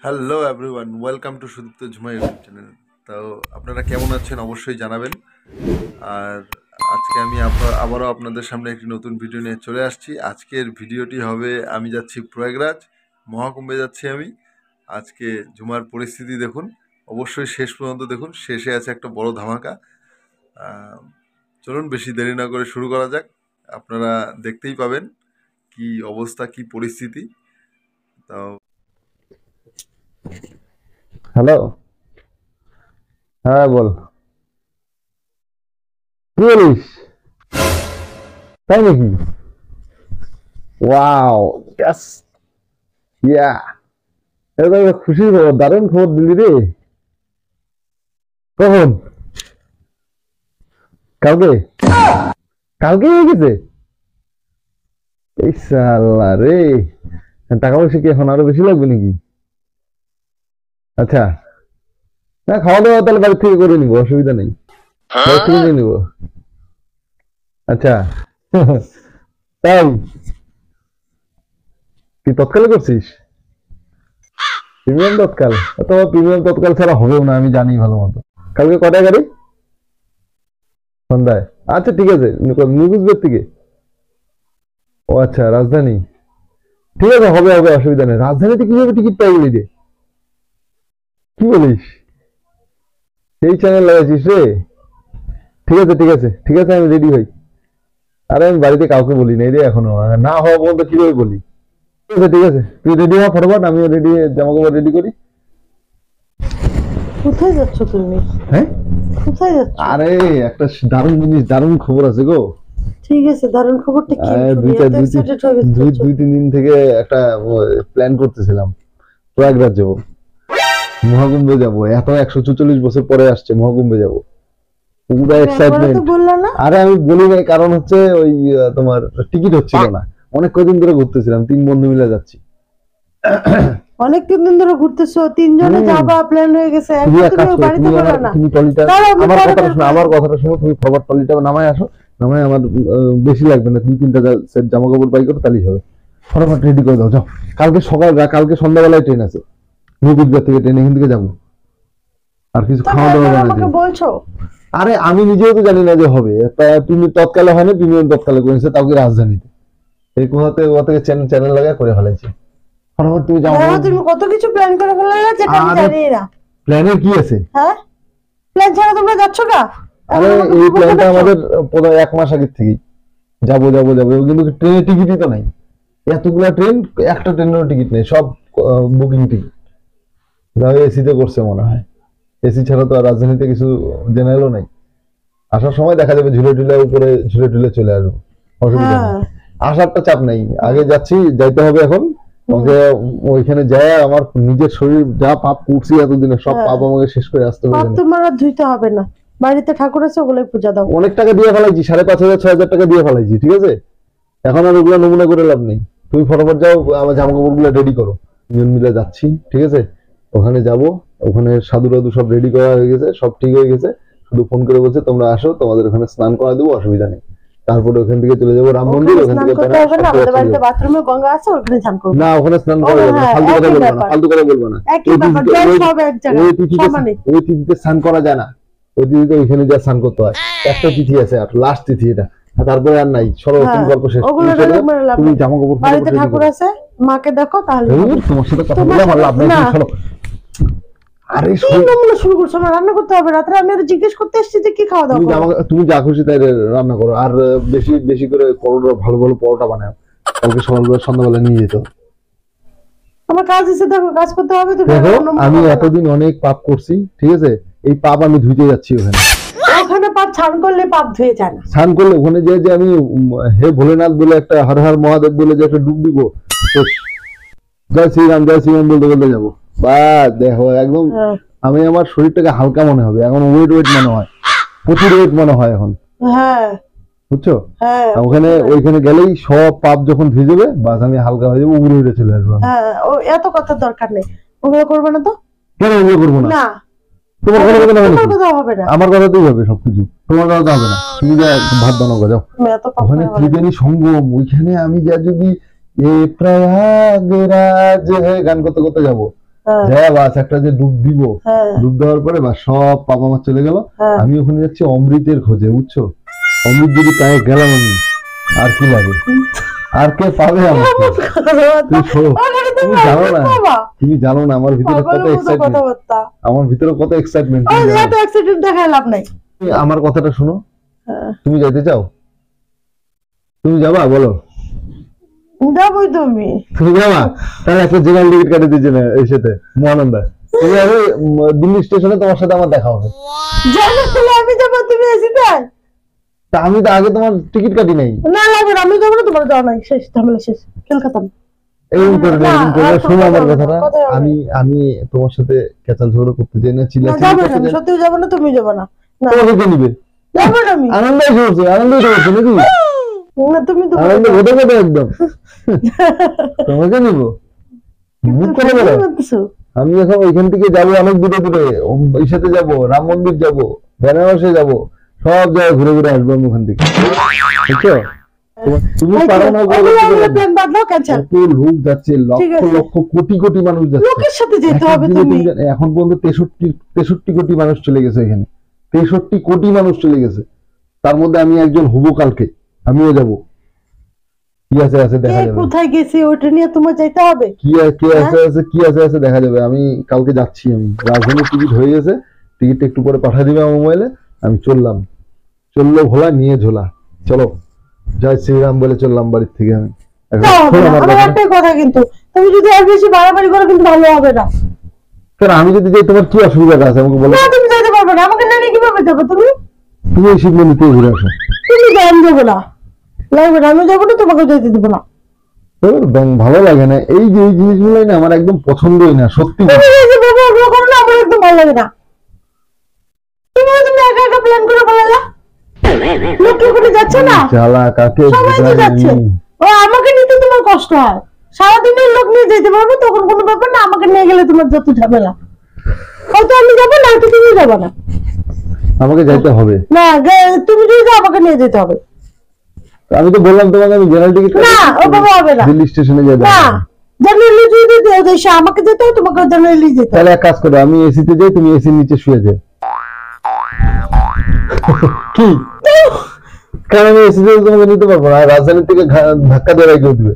Hello everyone, welcome to Sudipta Jhuma YouTube channel. তো আপনারা কেমন আছেন অবশ্যই জানাবেন। আর আজকে আমি আবারও আপনাদের সামনে একটি নতুন ভিডিও নিয়ে চলে আসছি। আজকের ভিডিওটি হবে, আমি যাচ্ছি প্রয়াগরাজ, মহাকুম্ভে যাচ্ছি আমি। আজকে ঝুমার পরিস্থিতি দেখুন, অবশ্যই শেষ পর্যন্ত দেখুন, শেষে আছে একটা বড় ধামাকা। চলুন বেশি দেরি না করে শুরু করা যাক। আপনারা দেখতেই পাবেন কি অবস্থা, কি পরিস্থিতি। তো হ্যালো। হ্যাঁ বল, কি বলিস? তাই নাকি? ওয়াও, ইয়েস, ইয়া, এটা তো খুশির খবর, দারুণ খবর দিলি রে। কখন? কালকে? কালকে হয়ে গেছে? এই সাল্লা রে, টাকা পয়সা কি এখন আরো বেশি লাগবে নাকি? আচ্ছা, না খাওয়া দাওয়া তাহলে বাড়ি থেকে করে নিবো, অসুবিধা নেই, বাড়ি থেকে নিয়ে নিবো। আচ্ছা। তাই তুই তৎকালে করছিস? প্রিমিয়াম তৎকাল? অথবা প্রিমিয়াম তৎকাল ছাড়া হবেও না, আমি জানি ভালো মতো। কালকে কটায় গাড়ি? সন্ধ্যায়? আচ্ছা ঠিক আছে, নিউজবের থেকে। ও আচ্ছা, রাজধানী। ঠিক আছে, হবে হবে, অসুবিধা নেই। রাজধানীতে কিভাবে টিকিট পাই বলি রে? কি বলিস? সেই চ্যানেল লাগাইছিস রে? ঠিক আছে ঠিক আছে ঠিক আছে, আমি রেডি হই। আরে আমি বাড়িতে কাউকে বলি নাই রে এখনো, না হওয়া পর্যন্ত কিভাবে বলি? ঠিক আছে ঠিক আছে, তুই রেডি হ ফটাফট, আমিও রেডি, জামা কাপড় রেডি করি। কোথায় যাচ্ছ তুমি? হ্যাঁ, কোথায় যাচ্ছ? আরে একটা দারুণ জিনিস, দারুণ খবর আছে গো। ঠিক আছে, দারুণ খবরটা কি? শুনি, দুইটা এত এক্সাইটেড হয়ে গেছো। দুই তিন দিন থেকে একটা প্ল্যান করতেছিলাম, প্রয়াগরাজ যাবো, মহাকুম্ভে যাবো। এত 144 বছর পরে আসছে, মহাকুম্ভে যাবো, পুরো তুমি একবারও তো এক্সাইটমেন্ট। বললা না। আরে আমি বলি নাই, কারণ হচ্ছে ওই তোমার টিকিট হচ্ছিল না। অনেক কদিন ধরে ঘুরতেছিলাম, 3 বন্ধু মিলে যাচ্ছি। অনেক দিন ধরে ঘুরতেছো, তিনজনে হুম, যাবা, প্ল্যান হয়ে গেছে, তুমি একবার এক কাজ তুমি করো, বাড়িতে বললা না। তুমি ট্রলিটা, দাঁড়াও, আমি আমার পরে কথাটা বের শোনো, করে আমার দেবো। কথাটা শোনো, তুমি ফরওয়ার্ড ট্রলিটা নামায় আসো। নামায় আমার বেশি লাগবে না, 2-3টা সেট জামা কাপড় বাই করো, তাহলেই হবে। ফটাফট রেডি করে দাও, যাও। কালকে কালকে সন্ধ্যাবেলায় ট্রেন আছে, নবীরগড় থেকে ট্রেন, এখান থেকে যাবো। আর কিছু তবে খাওয়া দাওয়া একবার বানাই আমাকে দিও। বলছো। আরে আমি নিজেও তো জানি না যে হবে। তুমি তৎকালে হয় না, প্রিমিয়াম তৎকালে করেছে, তাও কি রাজধানীতে। এই কোথাতে ওয়া থেকে চ্যানেল চ্যানেল লাগায় করে ফেলাইছে। ফটাফট তুমি যাও। দেখো, তুমি কত কিছু প্ল্যান করে ফেললে না, যেটা আমি আরে জানি না। প্ল্যানের কি আছে? হ্যাঁ, প্ল্যান ছাড়া তোমরা যাচ্ছ না? এখন আরে আমাকে এই বলতে প্ল্যানটা পারছো? আমাদের প্রায় 1 মাস আগের থেকেই, যাবো যাবো যাবো, কিন্তু ট্রেনের টিকিটই তো নাই। এতগুলা ট্রেন, একটা ট্রেনেরও টিকিট নেই, সব বুকিং টিকিট। যাবে এসিতে করছে মনে হয়, এসি ছাড়া তো আর রাজধানীতে কিছু জেনারেলও নাই। আসার সময় দেখা যাবে ঝুলে টুলে উপরে, ঝুলে টুলে চলে আসবো, অসুবিধা নেই। হ্যাঁ। আসারটা চাপ নাই, আগে যাচ্ছি, যাইতে হবে এখন। হুম। ওকে, ওইখানে যায় আমার নিজের শরীর যা পাপ করছি এতদিনে, সব হ্যাঁ, পাপ আমাকে শেষ করে আসতে হবে পাপ এখানে। তোমার আর ধুইতে হবে না, বাড়িতে ঠাকুর আছে, ওগুলোই পূজা দাও। অনেক টাকা দিয়ে ফেলাইছি, 5,500-6,000 টাকা দিয়ে ফেলাইছি, ঠিক আছে। এখন আর ওগুলো নমুনা করে লাভ নেই। তুমি ফটাফট যাও, আমার জামা কাপড় গুলো রেডি করো, দুজন মিলে যাচ্ছি, ঠিক আছে। ওখানে যাব, ওখানে সাধু টাধু সব রেডি করা হয়ে গেছে, সব ঠিক হয়ে গেছে। শুধু ফোন করে বলছে তোমরা আসো, তোমাদের ওখানে স্নান করা দেবো, অসুবিধা নেই। তারপরে ওখান থেকে চলে যাবো রাম মন্দির, ওখানে ওখান স্নান থেকে করতে হবে না, আমাদের বাড়িতে বাথরুমে গঙ্গা আছে, ওখানে স্নান করবো। না, ওখানে স্নান ও করা যাবে না, হ্যাঁ, ফালতু কথা একই বলবো না, ব্যাপার, ফালতু কথা বলবো না। একই ওই ব্যাপার, তিথিতে জল ওই সব এক ওই জায়গায়, তিথিতে সমানে। ওই তিথিতে স্নান করা যায় না। ওই তিথিতে ওইখানে যা স্নান করতে হয়। একটা তিথি আছে, আর লাস্ট তিথি এটা। আর তারপরে আর নাই, চলো তুমি হ্যাঁ, গল্প শেষ, ওগুলো তুমি চলে ডায়লগ যাও, মেরে লাভ তুমি নেই। জামা কাপড় বাড়িতে রেডি ঠাকুর করো। আছে, মাকে দেখো তাহলে হবে। তোমার সাথে কথা তোমার বলে আমার সাথে লাভ নেই, না। তুমি চলো। আরে কি নমুনা শুরু করছো না? রান্না করতে হবে রাত্রে, আমি আর জিজ্ঞেস করতে এসেছি যে কি খাওয়া দাওয়া করো। তুমি যা খুশি তাই রান্না করো, আর বেশি বেশি করে পরোটা, ভালো ভালো পরোটা বানাও, কালকে সকালবেলা সন্ধ্যাবেলা নিয়ে যেত। আমার কাজ এসে দেখো, কাজ করতে হবে। তুমি দেখো, আমার নমুনা আমি করবে না। এতদিন অনেক পাপ করছি, ঠিক আছে। এই পাপ আমি ধুইতে যাচ্ছি ওখানে। ওখানে পাপ স্নান করলে পাপ ধুয়ে যায় না। স্নান করলে ওখানে যে যে আমি হে ভোলেনাথ বলে একটা, হর হর মহাদেব বলে যে একটা ডুব দিব, শেষ। জয় শ্রীরাম বলতে বলতে যাবো, বা দেখো একদম। হ্যাঁ। আমি আমার শরীরটাকে হালকা মনে হবে এখন, ওয়েট ওয়েট মনে হয়, প্রচুর ওয়েট মনে হয় এখন, হ্যাঁ। বুঝছো। হ্যাঁ। ওইখানে গেলেই সব পাপ যখন ধুয়ে যাবে, বাস আমি হালকা হয়ে যাবো, উড়ে উড়ে চলে আসবো আমি। হ্যাঁ, ও এত কথার দরকার নেই, ওগুলো করবে না তো। কেন ওগুলো করবো না? না, তোমার কথা হবে তোমার নাকি? কথা হবে না। আমার কথাতেই হবে সবকিছু, তোমার কথা হবে না। তুমি যা ভাত বানাও গো, যাও। তুমি এত পাপ ওখানে করে কি বলো। জানি সঙ্গম, ওইখানে আমি যা যদি এ প্রয়াগরাজ গান করতে করতে যাবো, হ্যাঁ বাস একটা যে ডুব দিব, হ্যাঁ ডুব দেওয়ার পরে বা সব বাবা মা চলে গেল, হ্যাঁ। আমি ওখানে যাচ্ছি অমৃতের খোঁজে, বুঝছো? অমৃত যদি পায়ে গেলাম আমি, আর কি লাগে? আর কে পাবে আমাকে? তুমি জানো না, তুমি জানো না আমার ভিতরে কত এক্সাইটমেন্ট, আমার ভিতরে কত এক্সাইটমেন্ট। দেখায় লাভ নাই। আমার কথাটা শোনো, তুমি যাইতে চাও? তুমি যাবা বলো? যাবোই তুমি। তুমি যাবা? তাহলে একটা জেনারেল টিকিট কাটে দিয়েছে না এই সাথে মহানন্দা, তুমি আমি দিল্লি স্টেশনে তোমার সাথে আমার দেখা হবে। আমি যাবো, তুমি এসিতে? তা আমি তো আগে তোমার টিকিট কাটি নাই। না লাগবে না, আমি যাবো না, তোমার যাওয়া নাই, শেষ ঝামেলা শেষ, খেল খতম। এরকম করে না, এরকম করে শোনো আমার কথাটা। আমি তোমার সাথে কেচাল ঝগড়া করতে চাই না, চিল্লাচিল্লি করতে চাই না। সত্যি যাবো না, তুমি যাবো না। তোমাকে কে নিবে? যাবো না আমি। আনন্দই করছে, আনন্দই করছে নাকি? না তুমি তো আনন্দ কোথায় কোথায় একদম। তোমাকে নিব? মুখ করে বলো। আমি এখন ওইখান থেকে যাবো অনেক দূরে দূরে, ওই সাথে যাবো, রাম মন্দির যাবো, বেনারসে যাবো, সব জায়গায় ঘুরে ঘুরে আসবো আমি ওখান থেকে, বুঝছো? তুমি পারো না, প্ল্যান বাদলাও, ক্যান্সেল। লোক যাচ্ছে, লক্ষ লক্ষ কোটি কোটি মানুষ যাচ্ছে, লোকের সাথে যেতে হবে তুমি। এখন পর্যন্ত 63 কোটি মানুষ চলে গেছে এখানে, 63 কোটি মানুষ চলে গেছে, তার মধ্যে আমি একজন হবো, কালকে আমিও যাব। কি আছে আছে দেখা যাবে, কোথায় গেছে ওটা নিয়ে তোমার যাইতে হবে। কি আছে আছে দেখা যাবে। আমি কালকে যাচ্ছি, আমি রাজধানীর টিকিট হয়ে গেছে, টিকিটটা একটু পরে পাঠিয়ে দিবে আমার মোবাইলে। আমি চললাম, চললো ভোলা নিয়ে ঝোলা, চলো জয় শ্রীরাম বলে চললাম বাড়ির থেকে। আমি একটাই কথা, কিন্তু তুমি যদি আর বেশি বাড়াবাড়ি করো কিন্তু ভালো হবে না। কারণ আমি যদি যাই তোমার কি অসুবিধা আছে আমাকে বলো? না তুমি যাইতে পারবে না, আমাকে নিয়ে কিভাবে যাবো তুমি? তুমি এই সিদ্ধান্ত নিতে ঘুরে আসো। তুমি আমি যাবো না, লাগবে না, আমি যাবো না, তোমাকে যেতে দেবো না। ভালো লাগে না এই যে এই জিনিসগুলোই না আমার একদম পছন্দই না, সত্যি। করো না, আমার একদম ভালো লাগে না। তুমি একা একা প্ল্যান করে বলালা, লোক ওখানে যাচ্ছে না, চালা কাকে সবাই তো যাচ্ছে, ও আমাকে নিতে তোমার কষ্ট হয়। সারাদিনের লোক নিয়ে যেতে পারবে তখন কোনো ব্যাপার না, আমাকে নিয়ে গেলে তোমার যত ঝামেলা। হয়তো আমি যাবো না, হয়তো তুমি যাবো না, আমাকে যাইতে হবে না। তুমি যদি যাও আমাকে নিয়ে যেতে হবে। আমি তো বললাম তোমাকে আমি জেনারেল টিকিট না, ওভাবে হবে না, দিল্লি স্টেশনে যাই না। জেনারেলি যদি দেশে আমাকে যেতে হয়, তোমাকে জেনারেলি যেতে হবে। তাহলে এক কাজ করো, আমি এসিতে যাই, তুমি এসির নিচে শুয়ে যাও। কি? কারণ আমি এসিতে তোমাকে নিতে পারবো না, রাজধানী থেকে ধাক্কা দিয়ে রাখে উঠবে।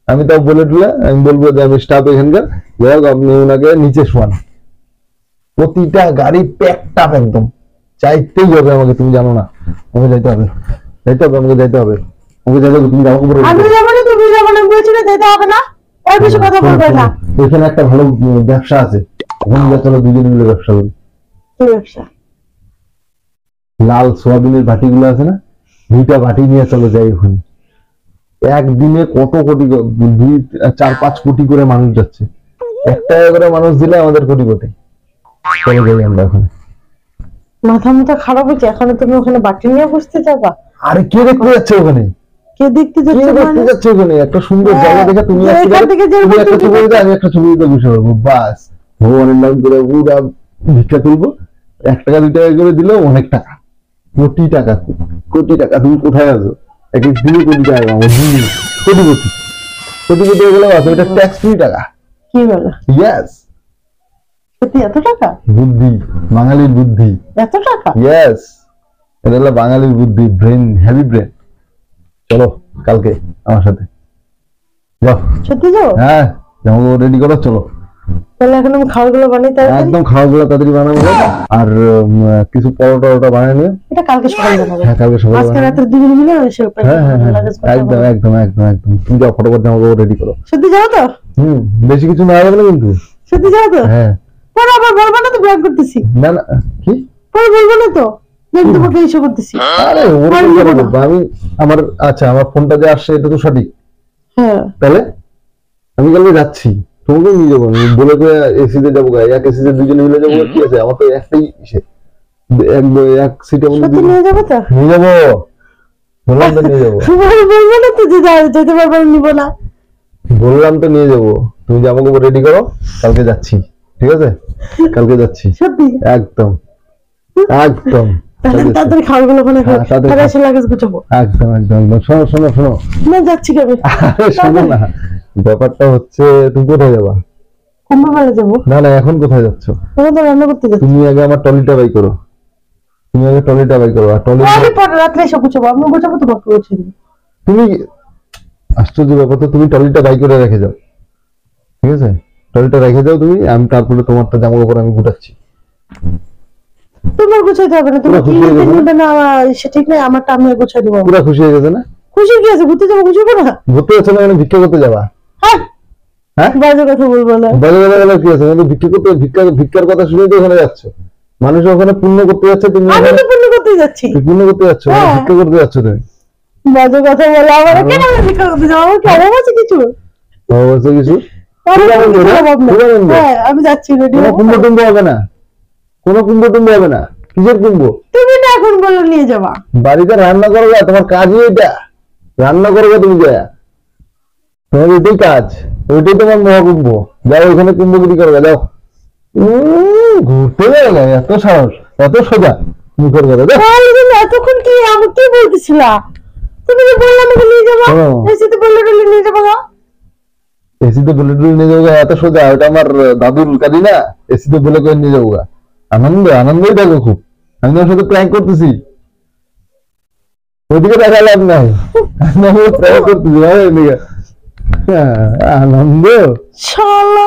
আমি তাও বলে দিলে, আমি বলবো যে আমি স্টাফ এখানকার, যাই হোক আপনি ওনাকে নিচে শোয়ান। প্রতিটা গাড়ি প্যাকটাপ একদম, চাইতেই হবে আমাকে, তুমি জানো না। আমাকে যাইতে হবে, যাইতে হবে, আমাকে যাইতে হবে, আমাকে যাইতে হবে। তুমি যাবো, আমি যাবো না, তুমি যাবো না, বলছি না যেতে হবে না, আর বেশি কথা বলবে না। এখানে একটা ভালো ব্যবসা আছে, ওখানে চলো দুজনে মিলে ব্যবসা করি। কি ব্যবসা? লাল সোয়াবিনের বাটি গুলো আছে না, 2টা বাটি নিয়ে চলো যাই ওখানে। একদিনে কত কোটি, 4-5 কোটি করে মানুষ যাচ্ছে, 1 টাকা করে মানুষ দিলে আমাদের কোটি কোটি। চলো যাই আমরা ওখানে। মাথা মাথা খারাপ হচ্ছে, এখন তুমি ওখানে বাটি নিয়ে বসতে যাবা? আরে কে দেখতে যাচ্ছে ওখানে? কে দেখতে যাচ্ছে ওখানে? একটা সুন্দর জায়গা দেখে তুমি একটা ছবি দিতে, আমি একটা ছবি দিতে বসে পড়বো, বাস ভগবানের নাম করে পুরা ভিক্ষা তুলবো। 1 টাকা 2 টাকা করে দিলেও অনেক টাকা, কোটি টাকা, কোটি টাকা। তুমি কোথায় আছো? এক দিনে কোটি টাকা, আমার দিনে কোটি কোটি হয়ে গেলেও আছে, এটা ট্যাক্স ফ্রি টাকা। কি বলো? ইয়েস, সত্যি এত টাকা? বুদ্ধি, বাঙালির বুদ্ধি, এত টাকা? ইয়েস, এটা হলো বাঙালির বুদ্ধি, ব্রেন, হেভি ব্রেন। চলো কালকে আমার সাথে যাও। সত্যি যাও? হ্যাঁ, জামাগুলো রেডি করো, চলো। তাহলে এখন আমি খাবারগুলো বানাই, একদম খাবারগুলো তাড়াতাড়ি বানাবো, আর কিছু পরোটা বানিয়ে নিও। এটা কালকে সকালে বানাবো। হ্যাঁ, কালকে সকালে। আজকে রাতে দুজন মিলে হ্যাঁ, একদম একদম একদম একদম। তুমি যাও, ফটোফট জামাগুলো রেডি করো। সত্যি যাও তো? বেশি কিছু না যাবে না কিন্তু। সত্যি যাও তো? হ্যাঁ। পরে আবার বলবো না তো, ব্লগ করতেছি। না না, কি পরে বলবো না তো আমি তোমাকে ইস্যু করতেছি। আরে ওরকম করে বলবো আমি। আমার আচ্ছা, আমার ফোনটা যে আসছে এটা তো সঠিক। হ্যাঁ, তাহলে আমি কালকে যাচ্ছি, তোমাকে নিয়ে যাবো। আমি বলে করে এসিতে যাবো, এক এসিতে দুজনে মিলে যাবো। কি আছে, আমার তো একটাই এক সিটে মধ্যে নিয়ে যাবো। তো নিয়ে যাবো, বললাম তো নিয়ে যাবো। বলবো না তো যে যেতে পারবো, নিব না। বললাম তো নিয়ে যাবো। তুমি জামা কাপড় রেডি করো, কালকে যাচ্ছি। ঠিক আছে, কালকে যাচ্ছি। সত্যি? একদম একদম। তাড়াতাড়ি খাবারগুলো ওখানে এসে লাগেজ গুছাবো। একদম একদম একদম। শোনো শোনো শোনো, না যাচ্ছি কবে? আরে শোনো না, ব্যাপারটা হচ্ছে তুমি কোথায় যাবা? কুম্ভমেলা যাবো। না না, এখন কোথায় যাচ্ছ? তখন তো রান্না করতে যাচ্ছি। তুমি আগে আমার ট্রলিটা বাই করো, তুমি আগে ট্রলিটা বাই করো। আর ট্রলি আমি পরে রাত্রে এসে গুছাবো, আমি গুছাবো তোমাকে গুছিয়ে দেবো। তুমি, আশ্চর্য ব্যাপার তো, তুমি ট্রলিটা বাই করে রেখে যাও, ঠিক আছে? ট্রলিটা রেখে যাও তুমি, আমি তারপরে তোমারটা জামা কাপড় আমি গুটাচ্ছি। তোমার গুছাইতে হবে না, তুমি পুরো কি খুশি হয়ে নিতে যাবে না? নিবে না সে ঠিক নাই, আমারটা আমি গুছাই দেবো। পুরা খুশি হয়ে গেছে না? খুশি কি আছে, ঘুরতে যাবো, খুশি হবো না? ঘুরতে যাচ্ছ না মানে ভিক্ষা করতে যাবা? হ্যাঁ হ্যাঁ, বাজে কথা বলবো না। বাজে বাজে গেলে কি আছে? কিন্তু ভিক্ষা করতে, ভিক্ষার কথা শুনে তো ওখানে যাচ্ছ। মানুষ ওখানে পুণ্য করতে যাচ্ছে, তুমি আমি ওখানে তো পুণ্য করতেই যাচ্ছি। পুণ্য করতে যাচ্ছ, হ্যাঁ। ভিক্ষা করতে যাচ্ছ তুমি। বাজে কথা বলে আমার কেন, আমি ভিক্ষা করতে যাবো? আমার কি অভাব আছে কিছু? অবশ্য কিছু আমার পুরা কোনো বন্ধু কিছু না? অভাব নেই। পুরা বন্ধু? হ্যাঁ আমি যাচ্ছি, রেডি কোনো কুম্ভ টুম্ভ হবে না, কোনো কুম্ভ টুম্ভ হবে না। কিসের কুম্ভ? তুমি না এখন বললে নিয়ে যাবা। বাড়িতে রান্না করবে, তোমার কাজই এটা, রান্না করবে তুমি যা, তোমার এটাই কাজ, ওইটাই তোমার মহাকুম্ভ। যাও ওইখানে কুম্ভগিরি করবে, যাও। ঘুরতে যাবে, এত সাহস, এত সোজা মুখের কথা। যাও। তাহলে তুমি এতক্ষণ কি আমি কি বলতেছিলা? তুমি যে বললে আমাকে নিয়ে যাবা, হ্যাঁ। এসিতে বললে টললে নিয়ে যাবা গা। এসিতে বলে টুলে নিয়ে যাবো গা, এত সোজা? ওটা আমার দাদুর কাজই না, এসিতে বলে করে নিয়ে যাবো গা। আনন্দই থাকো খুব। আমি তোমার সাথে প্র্যাঙ্ক করতেছি, ওইদিকে দেখা লাভ নাই, আমি প্র্যাঙ্ক করতেছি ভাই, এদিকে। হ্যাঁ, আনন্দ। শালা